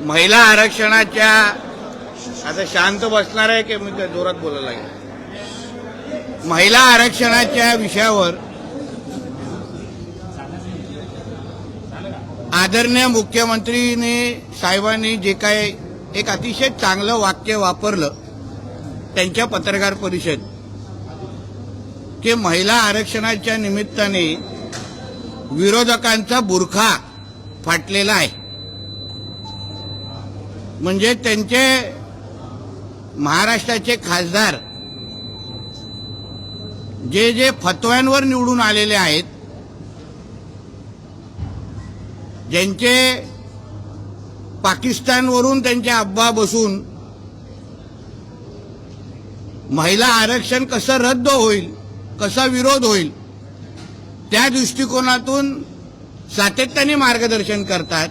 महिला आरक्षणाच्या आता शांत बसणार आहे की मी जोरात बोलायला लागेल। महिला आरक्षणाच्या विषयावर आदरणीय मुख्यमंत्रीने साहेबांनी जे काय एक अतिशय चांगलं वाक्य वापरलं त्यांच्या पत्रकार परिषद की महिला आरक्षणाच्या निमित्ताने विरोधकांचा बुरखा फाटलेला आहे। म्हणजे त्यांचे महाराष्ट्राचे खासदार जे जे फतव्यांवर निवडून आलेले आहेत, ज्यांचे पाकिस्तानवरून त्यांचे अब्बा बसून महिला आरक्षण कसं रद्द होईल, कसा विरोध होईल, त्या दृष्टिकोनातून सातत्याने मार्गदर्शन करतात।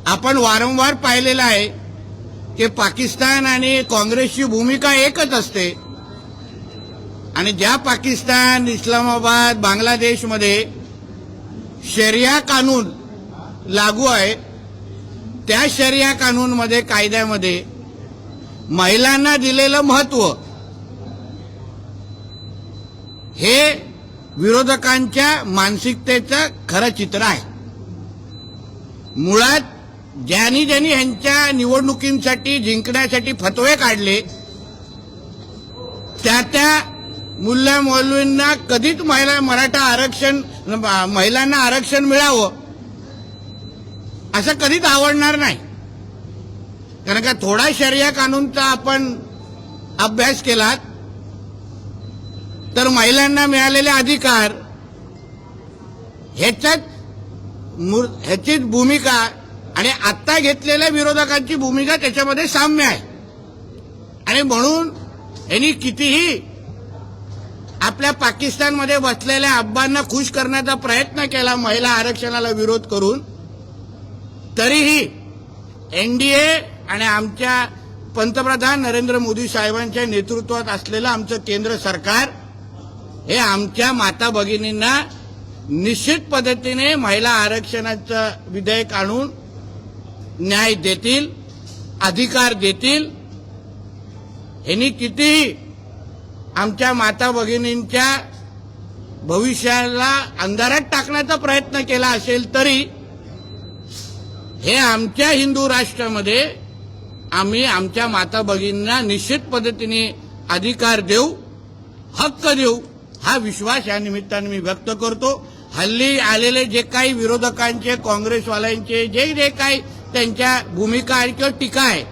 आपण वारंवार पाहिलेलं आहे की पाकिस्तान आणि काँग्रेसची भूमिका एकच असते आणि ज्या पाकिस्तान, इस्लामाबाद, बांगलादेशमध्ये शरिया कानून लागू आहे त्या शरिया कानूनमध्ये, कायद्यामध्ये महिलांना दिलेलं महत्त्व हे विरोधकांच्या मानसिकतेचं खरं चित्र आहे। मुळात ज्यांनी ह्यांच्या निवडणुकींसाठी जिंकण्यासाठी फतवे काढले त्या मुल्ला मौलवींना कधीच महिलांना आरक्षण मिळावं असं कधीच आवडणार नाही। कारण का थोडा शरिया कानूनचा आपण अभ्यास केला तर महिलांना मिळालेले अधिकार ह्याचीच भूमिका आणि आता घेतलेल्या विरोधकांची भूमिका त्याच्यामध्ये साम्य आहे। आणि म्हणून यांनी कितीही आपल्या पाकिस्तानमध्ये बसलेल्या अब्बांना खुश करण्याचा प्रयत्न केला महिला आरक्षणाला विरोध करून, तरीही एनडीए आणि आमच्या पंतप्रधान नरेंद्र मोदी साहेबांच्या नेतृत्वात असलेलं आमचं केंद्र सरकार हे आमच्या माता भगिनींना निश्चित पद्धतीने महिला आरक्षणाचं विधेयक आणून न्याय देतील, अधिकार देतील। यांनी कितीही आमच्या माता भगिनींच्या भविष्याला अंधारात टाकण्याचा प्रयत्न केला असेल तरी हे आमच्या हिंदू राष्ट्रामध्ये आम्ही आमच्या माता भगिनींना निश्चित पद्धतीने अधिकार देऊ, हक्क देऊ, हा विश्वास या निमित्ताने मी व्यक्त करतो। हल्ली आलेले जे काही विरोधकांचे, काँग्रेसवाल्यांचे जे काही त्यांच्या भूमिका आहे किंवा टीका आहे,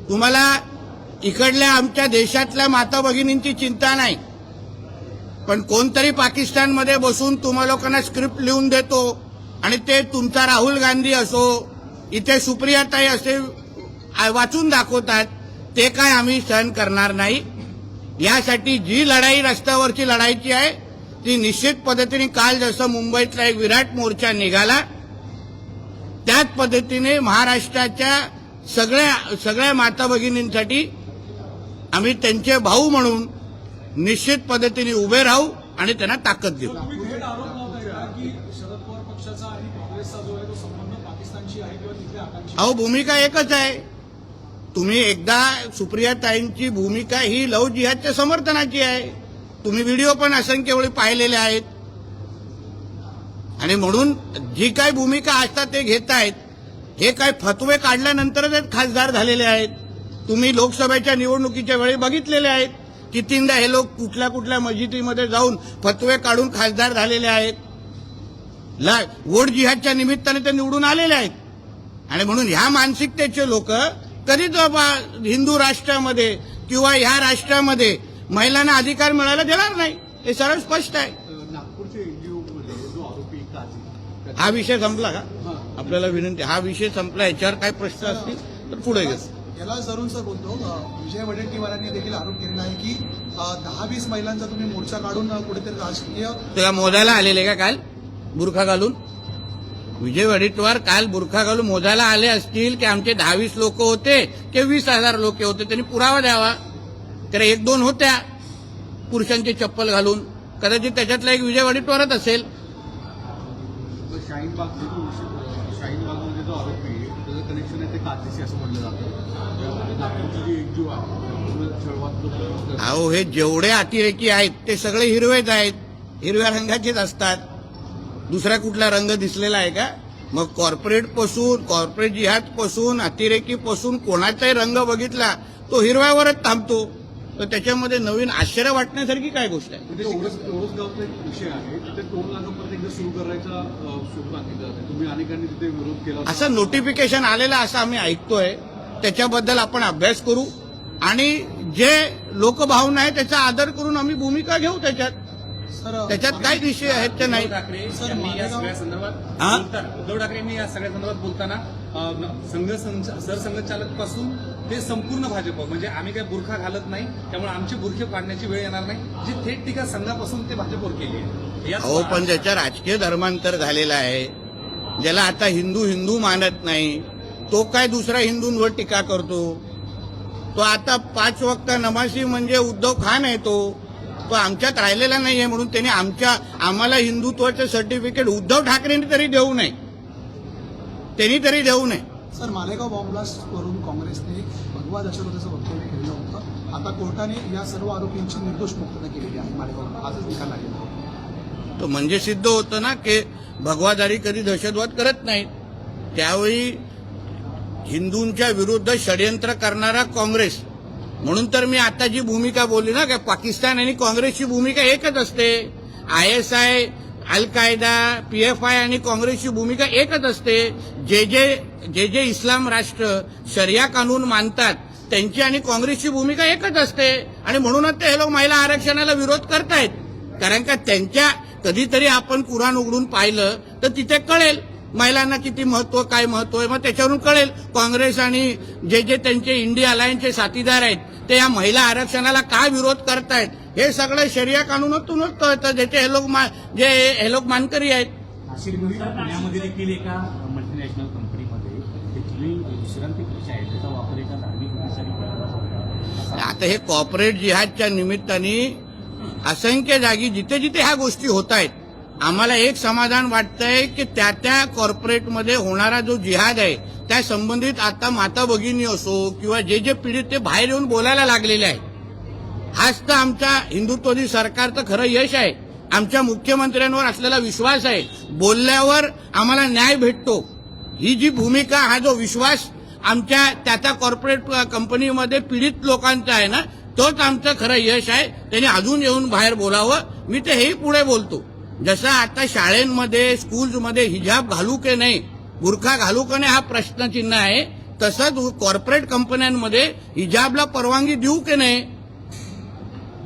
तुम्हाला इकडल्या आमच्या देशातल्या माता भगिनींची चिंता नाही, पण कोणतरी पाकिस्तानमध्ये बसून तुम्हा लोकांना स्क्रिप्ट लिहून देतो आणि ते तुमचा राहुल गांधी असो, इथे सुप्रियाताई असे वाचून दाखवतात, ते काय आम्ही सहन करणार नाही। यासाठी जी लढाई रस्त्यावरची लढायची आहे ती निश्चित पद्धतीने काल जसं मुंबईतला एक विराट मोर्चा निघाला त्याच पद्धतीने महाराष्ट्राच्या सगळ्या माता भगिनींसाठी आम्ही त्यांचे भाऊ म्हणून निश्चित पद्धतीने उभे राहू आणि त्यांना ताकद देऊ। अहो, भूमिका एकच आहे। तुम्ही एकदा सुप्रियाताईंची भूमिका ही लव्ह जिहादच्या समर्थनाची आहे, तुम्ही व्हिडिओ पण असंख्य वेळी पाहिलेले आहेत। आणि म्हणून जी काही भूमिका असतात ते घेत आहेत, हे काही फतवे काढल्यानंतरच खासदार झालेले आहेत। तुम्ही लोकसभेच्या निवडणुकीच्या वेळी बघितलेले आहेत, कितींदा हे लोक कुठल्या कुठल्या मस्जिदीमध्ये जाऊन फतवे काढून खासदार झालेले आहेत। वोट जिहादच्या निमित्ताने ते निवडून आलेले आहेत। आणि म्हणून ह्या मानसिकतेचे लोक कधीच हिंदू राष्ट्रामध्ये किंवा ह्या राष्ट्रामध्ये महिलांना अधिकार मिळायला देणार नाही, हे सरळ स्पष्ट आहे। हा विषय संपला का? आपल्याला विनंती, हा विषय संपला, याच्यावर काय प्रश्न असतील तर पुढे घेऊ। याला जरूर सर बोलतो, विजय वडेट्टीवारांनी देखील आरोप केलेला आहे की 10-20 महिलांचा तुम्ही मोर्चा काढून कुठेतरी राजकीय तेव्हा मोजायला आलेले का काल बुरखा घालून? विजय वडेट्टीवार काल बुरखा घालून मोजायला आले असतील की आमचे 10-20 लोक होते की 20,000 लोक होते, त्यांनी पुरावा द्यावा। तर 1-2 होत्या पुरुषांची चप्पल घालून, कदाचित त्याच्यातला एक विजय वडेट्टीवारच असेल। शाहीनबागमध्ये जो आरोपी आहे त्याचं कनेक्शन आहे ते काचेशी असं म्हटलं जातं. नागपूरची जी एकजूट आहे छळवात अहो हे जेवढे अतिरेकी आहेत ते सगळे हिरवेच आहेत, हिरव्या रंगाचेच असतात. दुसरा कुठला रंग दिसलेला आहे का? मग कॉर्पोरेट जिहाद पासून अतिरेकी पासून कोणाचाही रंग बघितला तो हिरव्यावरच थांबतो. तर त्याच्यामध्ये नवीन आश्चर्य वाटण्यासारखी काय गोष्ट आहे? म्हणजे ओरस गावचा एक विषय आहे तिथे टोल नाका परत एकदा सुरू करायचा सूचना सांगितलं जाते. तुम्ही अनेकांनी तिथे विरोध केला. असं नोटिफिकेशन आलेलं असं आम्ही ऐकतोय. त्याच्याबद्दल आपण अभ्यास करू आणि जे लोकभावना आहे त्याचा आदर करून आम्ही भूमिका घेऊ त्याच्यात. सर त्याच्यात काय विषय आहेत ते नाही. उद्धव ठाकरे यांनी या सगळ्या संदर्भात हा? उद्धव ठाकरे यांनी या सगळ्या संदर्भात बोलताना सरसंघचालक पासून ते संपूर्ण भाजप म्हणजे आम्ही काही बुरखा घालत नाही त्यामुळे आमचे बुरखे पाडण्याची वेळ येणार नाही, जी थेट टीका संघापासून ते भाजपवर केली आहे. अहो पण ज्याच्या राजकीय धर्मांतर झालेला आहे, ज्याला आता हिंदू मानत नाही, तो काय दुसऱ्या हिंदूंवर टीका करतो? तो आता 5 वक्त नमाजी म्हणजे उद्धव खान आहे. तो आमच्यात राहिलेला नाहीये म्हणून त्याने आम्हाला हिंदुत्वाचं सर्टिफिकेट उद्धव ठाकरेंनी तरी देऊ नये. त्यांनी तरी देऊ नये. सर मालेगाव बॉम्ब ब्लास्ट वरून काँग्रेसने भगवा दहशतवादाचं वक्तव्य केलेलं होतं. आता कोर्टाने या सर्व आरोपींची निर्दोष मुक्तता केलेली आहे. मालेगाव आजच निकाल लागेल. तो म्हणजे सिद्ध होतं ना की भगवादारी कधी दहशतवाद करत नाहीत. त्यावेळी हिंदूंच्या विरुद्ध षडयंत्र करणारा काँग्रेस. म्हणून तर मी आता जी भूमिका बोलली ना की पाकिस्तान आणि काँग्रेसची भूमिका एकच असते. ISI, अल कायदा, PFI आणि काँग्रेसची भूमिका एकच असते. जे इस्लाम राष्ट्र शरिया कानून मानतात त्यांची आणि काँग्रेसची भूमिका एकच असते. आणि म्हणूनच ते हे लोक महिला आरक्षणाला विरोध करतायत. कारण का त्यांच्या कधीतरी आपण कुराण उघडून पाहिलं तर तिथे कळेल महिलांना किती महत्व, काय महत्व आहे. मग त्याच्यावरून कळेल काँग्रेस आणि जे त्यांचे इंडिया अलायन्सचे साथीदार आहेत ते या महिला आरक्षणाला का विरोध करतायत. हे सगळं शरिया कानूनातूनच कळतं, ज्याचे हे लोक मानकरी आहेत. नाशिकनंतर पुण्यामध्ये देखील एका मल्टीनॅशनल कंपनीमध्ये तिथली विश्रांती कक्ष आहे त्याचा वापर एका धार्मिक उद्देशाने केला. आता हे कॉर्पोरेट जिहादच्या निमित्ताने असंख्य जागी जिथे जिथे ह्या गोष्टी होत आहेत, आम्हाला एक समाधान वाटतंय की त्या कॉर्पोरेटमध्ये होणारा जो जिहाद आहे त्या संबंधित आता माता भगिनी असो किंवा जे पीडित ते बाहेर येऊन बोलायला लागलेले आहे. हाच तर आमच्या हिंदुत्ववादी सरकारचं खरं यश आहे. आमच्या मुख्यमंत्र्यांवर असलेला विश्वास आहे. बोलल्यावर आम्हाला न्याय भेटतो. ही जी भूमिका, हा जो विश्वास आमच्या त्या कॉर्पोरेट कंपनीमध्ये पीडित लोकांचा आहे ना, तोच आमचं खरं यश आहे. त्यांनी अजून येऊन बाहेर बोलावं. मी तर हेही पुढे बोलतो. जसं आता शाळेमध्ये स्कूल्समध्ये हिजाब घालू की नाही, बुरखा घालू की नाही हा प्रश्नचिन्ह आहे, तसंच कॉर्पोरेट कंपन्यांमध्ये हिजाबला परवानगी देऊ की नाही,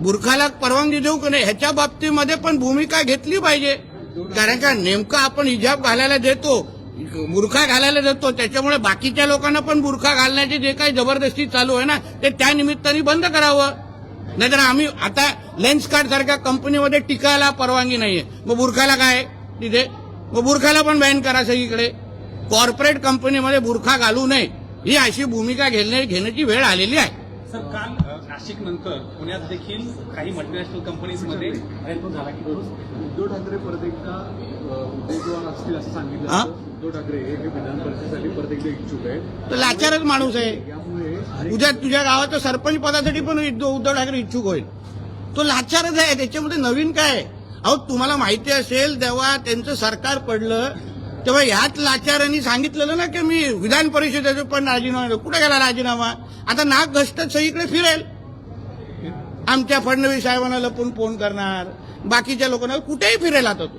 बुरखाला परवानगी देऊ की नाही, ह्याच्या बाबतीमध्ये पण भूमिका घेतली पाहिजे. कारण का नेमकं आपण हिजाब घालायला देतो, बुरखा घालायला देतो, त्याच्यामुळे बाकीच्या लोकांना पण बुरखा घालण्याची जे काही जबरदस्ती चालू आहे ना ते त्या निमित्ताने बंद करावं. नाहीतर आम्ही आता लेन्स कार्ड सारख्या कंपनीमध्ये टिकायला परवानगी नाहीये, मग बुरखाला काय तिथे, मग बुरखाला पण बॅन करा सगळीकडे. कॉर्पोरेट कंपनीमध्ये बुरखा घालू नये ही अशी भूमिका घेण्याची वेळ आलेली आहे. सर काल नाशिक नंतर पुण्यात देखील काही मल्टीनॅशनल कंपनीजमध्ये उद्धव ठाकरे परत एकदा उमेदवार असतील असं सांगितलं हा? जातं. उद्धव ठाकरे हे विधान परिषदेसाठी परत एकदा इच्छुक आहेत. तर लाचारच माणूस आहे. यामुळे उद्या तुझ्या गावाच्या सरपंच पदासाठी पण उद्धव ठाकरे इच्छुक होईल. तो लाचारच आहे. त्याच्यामध्ये नवीन काय आहे? अहो तुम्हाला माहिती असेल तेव्हा त्यांचं सरकार पडलं तेव्हा ह्याच लाचारांनी सांगितलेलं ना की मी विधान परिषदेचं पण राजीनामा देऊ. कुठे गेला राजीनामा? आता नाक घसटत सगळीकडे फिरेल. आमच्या फडणवीस साहेबांना लपून फोन करणार, बाकीच्या लोकांना कुठेही फिरेल. आता तो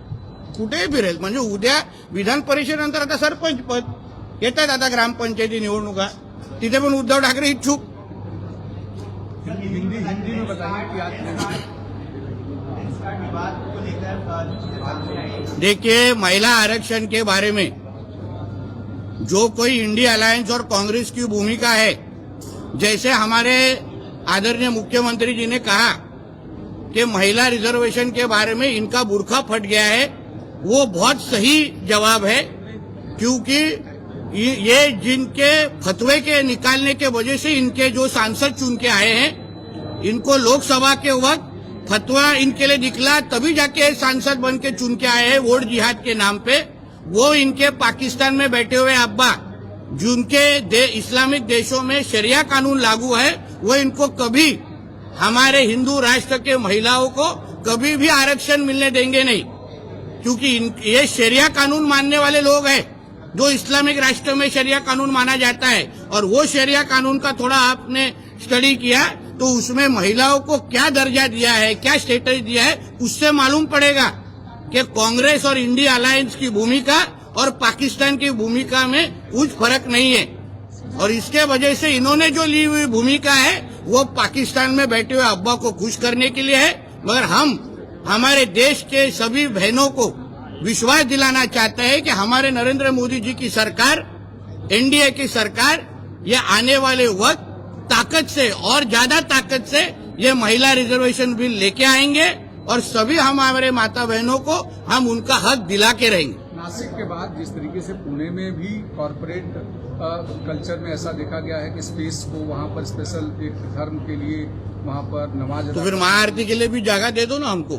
कुठेही फिरेल. म्हणजे उद्या विधान परिषदेनंतर आता सरपंच पद येतात. आता ग्रामपंचायती निवडणुका, तिथे पण उद्धव ठाकरे इच्छुक. हिंदी में बताइए कि आज देखिए, महिला आरक्षण के बारे में जो कोई इंडिया अलायंस और कांग्रेस की भूमिका है, जैसे हमारे आदरणीय मुख्यमंत्री जी ने कहा कि महिला रिजर्वेशन के बारे में इनका बुरखा फट गया है, वो बहुत सही जवाब है. क्योंकि ये जिनके फतवे के निकालने के वजह से इनके जो सांसद चुन के आए हैं, इनको लोकसभा के वक्त फतवा इनके लिए निकला तभी जाके सांसद बन के चुन के आए हैं वोट जिहाद के नाम पे. वो इनके पाकिस्तान में बैठे हुए अब्बा जिनके इस्लामिक देशों में शरिया कानून लागू है, वो इनको कभी हमारे हिंदू राष्ट्र के महिलाओं को कभी भी आरक्षण मिलने देंगे नहीं, क्योंकि ये शरिया कानून मानने वाले लोग हैं। जो इस्लामिक राष्ट्र में शरिया कानून माना जाता है, और वो शरिया कानून का थोड़ा आपने स्टडी किया तो उसमें महिलाओं को क्या दर्जा दिया है, क्या स्टेटस दिया है, उससे मालूम पड़ेगा कि कांग्रेस और इंडिया अलायंस की भूमिका और पाकिस्तान की भूमिका में कुछ फर्क नहीं है। और इसके वजह से इन्होंने जो ली हुई भूमिका है वो पाकिस्तान में बैठे हुए अब्बा को खुश करने के लिए है, मगर हम हमारे देश के सभी बहनों को विश्वास दिलाना चाहते हैं कि हमारे नरेंद्र मोदी जी की सरकार, एनडीए की सरकार, ये आने वाले वक्त ताकत से और ज्यादा ताकत से ये महिला रिजर्वेशन बिल लेके आएंगे और सभी हमारे माता बहनों को हम उनका हक दिला के रहेंगे। नासिक के बाद जिस तरीके से पुणे में भी कॉरपोरेट कल्चर में ऐसा देखा गया है कि स्पेस को वहां पर स्पेशल एक धर्म के लिए वहां पर नमाज तो फिर महाआरती के लिए भी जगह दे दो ना हमको।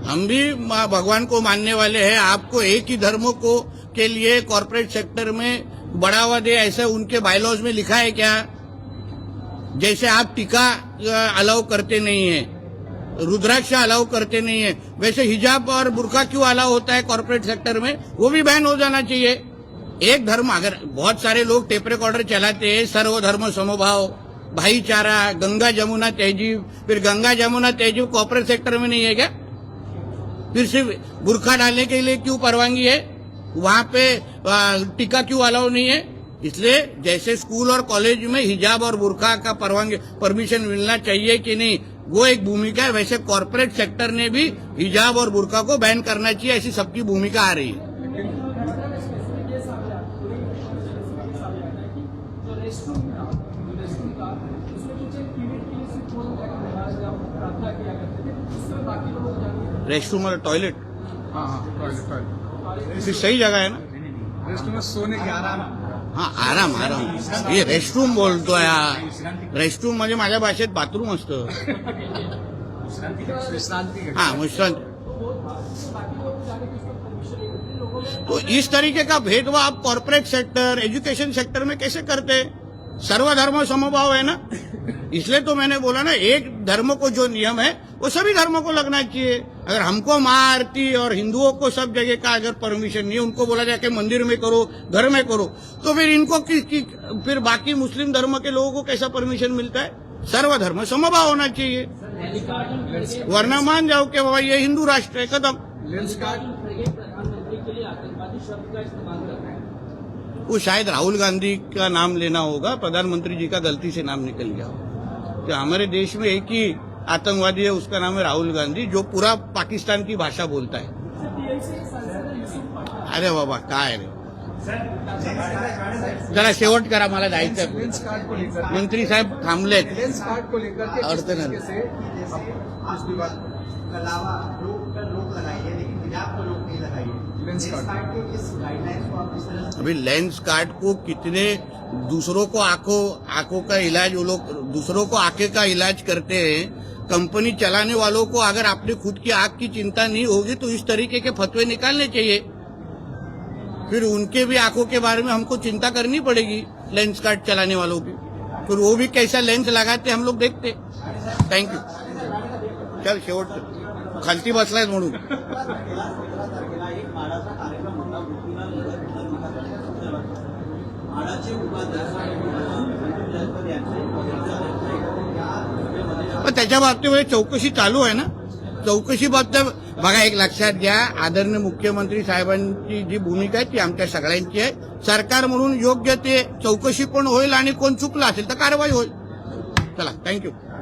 हम भी भगवान को मानने वाले हैं। आपको एक ही धर्मों को के लिए कॉरपोरेट सेक्टर में बढ़ावा दे ऐसा उनके बायलॉज में लिखा है क्या? जैसे आप टीका अलाउ करते नहीं है, रुद्राक्ष अलाउ करते नहीं है, वैसे हिजाब और बुर्का क्यों अलाउ होता है कॉर्पोरेट सेक्टर में? वो भी बैन हो जाना चाहिए। एक धर्म, अगर बहुत सारे लोग टेप रिकॉर्डर चलाते हैं, सर्वधर्म समभाव, भाईचारा, गंगा जमुना तहजीब, फिर गंगा जमुना तहजीब कॉर्पोरेट सेक्टर में नहीं है क्या? फिर सिर्फ बुर्का डालने के लिए क्यों परवानगी है? वहां पे टीका क्यों अलाउ नहीं है? इसलिए जैसे स्कूल और कॉलेज में हिजाब और बुर्का का परमिशन मिलना चाहिए कि नहीं, वो एक भूमिका है, वैसे कॉर्पोरेट सेक्टर ने भी हिजाब और बुर्का को बैन करना चाहिए, ऐसी सबकी भूमिका आ रही है। रेस्टरूम और टॉयलेट, हाँ टॉयलेट फिर सही जगह है ना? रेस्टरूम में सोने की आराम। हाँ, आराम आराम, ये रेस्टरूम बोलतो यार। रेस्टरूम म्हणजे माझ्या भाषेत बाथरूम असतं। विश्रांति हाँ, विश्रांति। तो इस तरीके का भेदभाव आप कॉर्पोरेट सेक्टर, एजुकेशन सेक्टर में कैसे करते हैं? सर्वधर्म समभाव है ना, इसलिए तो मैंने बोला ना, एक धर्म को जो नियम है वो सभी धर्मों को लगना चाहिए। अगर हमको माँ आरती और हिंदुओं को सब जगह का अगर परमिशन नहीं, उनको बोला जाए कि मंदिर में करो, घर में करो, तो फिर इनको फिर बाकी मुस्लिम धर्म के लोगों को कैसा परमिशन मिलता है? सर्वधर्म समभाव होना चाहिए, वरना मान जाओ कि बाबा ये हिंदू राष्ट्र है, खत्म। लेंस कार्ड वो शायद राहुल गांधी का नाम लेना होगा, प्रधानमंत्री जी का गलती से नाम निकल गया। तो हमारे देश में एक ही आतंकवादी है, उसका नाम है राहुल गांधी, जो पूरा पाकिस्तान की भाषा बोलता है। अरे बाबा काय रे, जरा शेवट करा, मला जायचं। लेंस कार्ड को लेकर मंत्री साहेब थांबलेत। लेंस कार्ड को लेकर के किस अर्थ नहीं। तरीके से इस विवाद अलावा रोक लगाई है, लेकिन हिजाब को रोक नहीं लगाई है। लेंस कार्ड के इस गाइडलाइंस को आप किस तरह से अभी लेंस कार्ड को कितने दूसरों को आंखों का इलाज, वो लोग दूसरों को आंखें का इलाज करते हैं। कंपनी चलाने वालों को अगर अपने खुद की आंख की चिंता नहीं होगी तो इस तरीके के फतवे निकालने चाहिए। फिर उनके भी आंखों के बारे में हमको चिंता करनी पड़ेगी, लेंस कार्ड चलाने वालों की। फिर वो भी कैसा लेंस लगाते हम लोग देखते। Thank you. चल शेवट खालती बसलाय म्हणून पण त्याच्या बाबतीमध्ये चौकशी चालू आहे ना। चौकशी बाबतीत बघा, एक लक्षात घ्या, आदरणीय मुख्यमंत्री साहेबांची जी भूमिका आहे ती आमच्या सगळ्यांची आहे। सरकार म्हणून योग्य ते चौकशी पण होईल आणि कोण चुकलं असेल तर कारवाई होईल। चला, थँक्यू।